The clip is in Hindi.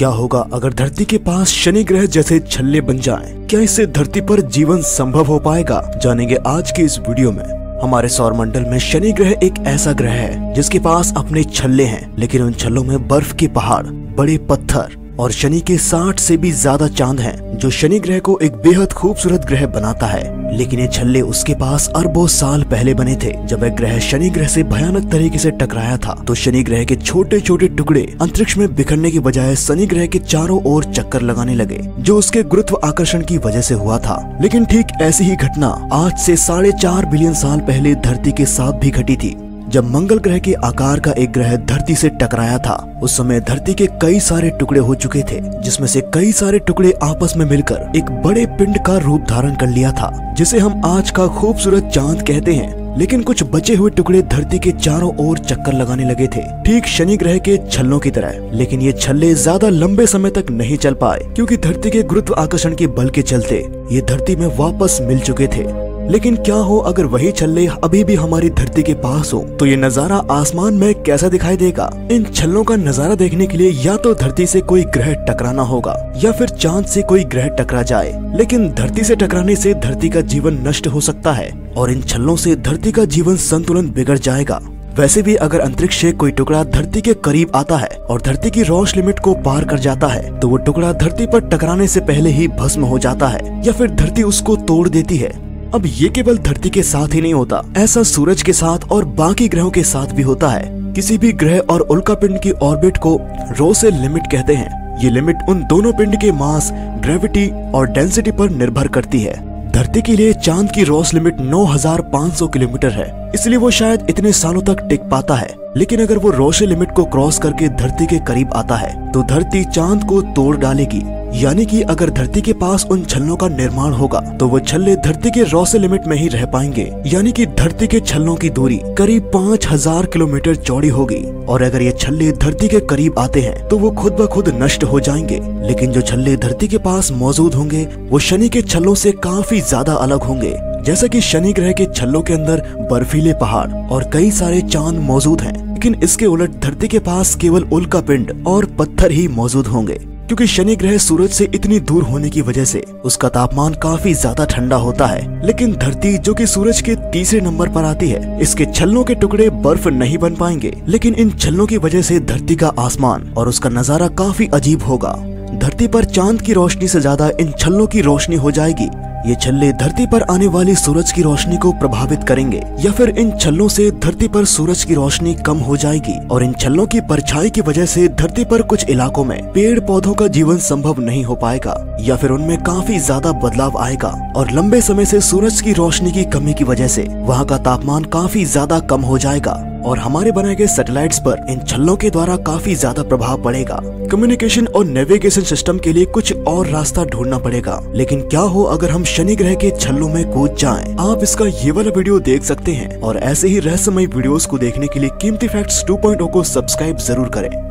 क्या होगा अगर धरती के पास शनि ग्रह जैसे छल्ले बन जाएं? क्या इससे धरती पर जीवन संभव हो पाएगा? जानेंगे आज की इस वीडियो में। हमारे सौर मंडल में शनि ग्रह एक ऐसा ग्रह है जिसके पास अपने छल्ले हैं, लेकिन उन छल्लों में बर्फ के पहाड़, बड़े पत्थर और शनि के 60 से भी ज्यादा चांद हैं, जो शनि ग्रह को एक बेहद खूबसूरत ग्रह बनाता है। लेकिन ये छल्ले उसके पास अरबों साल पहले बने थे। जब एक ग्रह शनि ग्रह से भयानक तरीके से टकराया था तो शनि ग्रह के छोटे छोटे टुकड़े अंतरिक्ष में बिखरने की बजाय शनि ग्रह के चारों ओर चक्कर लगाने लगे, जो उसके गुरुत्व आकर्षण की वजह से हुआ था। लेकिन ठीक ऐसी ही घटना आज से 4.5 बिलियन साल पहले धरती के साथ भी घटी थी। जब मंगल ग्रह के आकार का एक ग्रह धरती से टकराया था, उस समय धरती के कई सारे टुकड़े हो चुके थे, जिसमें से कई सारे टुकड़े आपस में मिलकर एक बड़े पिंड का रूप धारण कर लिया था, जिसे हम आज का खूबसूरत चांद कहते हैं। लेकिन कुछ बचे हुए टुकड़े धरती के चारों ओर चक्कर लगाने लगे थे, ठीक शनि ग्रह के छल्लों की तरह। लेकिन ये छल्ले ज्यादा लंबे समय तक नहीं चल पाए, क्योंकि धरती के गुरुत्व आकर्षण के बल के चलते ये धरती में वापस मिल चुके थे। लेकिन क्या हो अगर वही छल्ले अभी भी हमारी धरती के पास हो, तो ये नजारा आसमान में कैसा दिखाई देगा? इन छल्लों का नजारा देखने के लिए या तो धरती से कोई ग्रह टकराना होगा या फिर चांद से कोई ग्रह टकरा जाए। लेकिन धरती से टकराने से धरती का जीवन नष्ट हो सकता है और इन छल्लों से धरती का जीवन संतुलन बिगड़ जाएगा। वैसे भी अगर अंतरिक्ष से कोई टुकड़ा धरती के करीब आता है और धरती की रोशनी लिमिट को पार कर जाता है, तो वो टुकड़ा धरती पर टकराने से पहले ही भस्म हो जाता है या फिर धरती उसको तोड़ देती है। अब ये केवल धरती के साथ ही नहीं होता, ऐसा सूरज के साथ और बाकी ग्रहों के साथ भी होता है। किसी भी ग्रह और उल्कापिंड की ऑर्बिट को रोसेल लिमिट कहते हैं। ये लिमिट उन दोनों पिंड के मास, ग्रेविटी और डेंसिटी पर निर्भर करती है। धरती के लिए चांद की रोस लिमिट 9500 किलोमीटर है, इसलिए वो शायद इतने सालों तक टिक पाता है। लेकिन अगर वो रोशे लिमिट को क्रॉस करके धरती के करीब आता है तो धरती चांद को तोड़ डालेगी। यानी कि अगर धरती के पास उन छल्लों का निर्माण होगा तो वो छल्ले धरती के रोशे लिमिट में ही रह पाएंगे। यानी कि धरती के छल्लों की दूरी करीब 5000 किलोमीटर चौड़ी होगी। और अगर ये छल्ले धरती के करीब आते हैं तो वो खुद ब खुद नष्ट हो जाएंगे। लेकिन जो छल्ले धरती के पास मौजूद होंगे वो शनि के छल्लों से काफी ज्यादा अलग होंगे। जैसा कि शनि ग्रह के छल्लों के अंदर बर्फीले पहाड़ और कई सारे चांद मौजूद हैं, लेकिन इसके उलट धरती के पास केवल उल्कापिंड और पत्थर ही मौजूद होंगे। क्योंकि शनि ग्रह सूरज से इतनी दूर होने की वजह से उसका तापमान काफी ज्यादा ठंडा होता है। लेकिन धरती, जो कि सूरज के तीसरे नंबर पर आती है, इसके छल्लों के टुकड़े बर्फ नहीं बन पाएंगे। लेकिन इन छल्लों की वजह से धरती का आसमान और उसका नजारा काफी अजीब होगा। धरती पर चांद की रोशनी से ज्यादा इन छल्लों की रोशनी हो जाएगी। ये छल्ले धरती पर आने वाली सूरज की रोशनी को प्रभावित करेंगे, या फिर इन छल्लों से धरती पर सूरज की रोशनी कम हो जाएगी। और इन छल्लों की परछाई की वजह से धरती पर कुछ इलाकों में पेड़ पौधों का जीवन संभव नहीं हो पाएगा, या फिर उनमें काफी ज्यादा बदलाव आएगा। और लंबे समय से सूरज की रोशनी की कमी की वजह से वहाँ का तापमान काफी ज्यादा कम हो जाएगा और हमारे बनाए गए सैटेलाइट्स पर इन छल्लों के द्वारा काफी ज्यादा प्रभाव पड़ेगा। कम्युनिकेशन और नेविगेशन सिस्टम के लिए कुछ और रास्ता ढूंढना पड़ेगा। लेकिन क्या हो अगर हम शनि ग्रह के छल्लों में कूद जाएं? आप इसका ये वाला वीडियो देख सकते हैं और ऐसे ही रहस्यमय वीडियोस को देखने के लिए कीमती फैक्ट्स 2.0 को सब्सक्राइब जरूर करें।